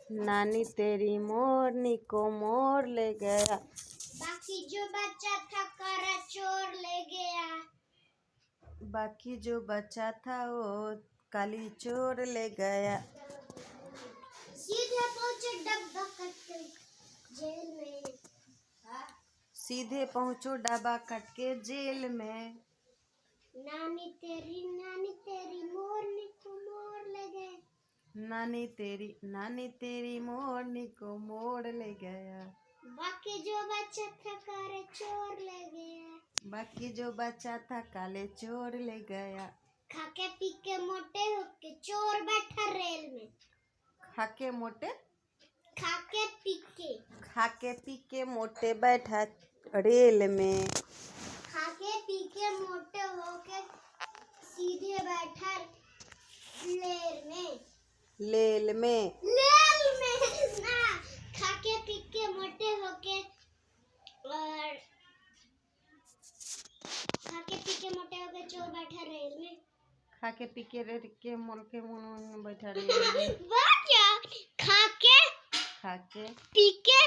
नानी तेरी मोरनी को मोर ले गया। बाकी जो बचा था काला चोर ले गया। बाकी जो बचा था वो काली चोर ले गया। सीधे पहुंचे डब्बा कट के जेल में। सीधे पहुंचो डब्बा कट के जेल में। नानी तेरी मोरनी को मोर ले गए। नानी तेरी मोरनी को मोड़ ले गया। बाकी जो बचा था काले चोर ले गया। बाकी जो बचा था काले चोर ले गया। खाके पी के मोटे होके चोर बैठा रेल में। खाके पी के मोटे बैठा रेल में। खाके पी के मोटे होके सीधे बैठा लेल में ना। खाके पी के मोटे होके और खाके पी के मोटे होके चोर बैठा रेल में। खाके पी के मोल के मुंह बैठा रेल में। वो क्या? खाके खाके पी के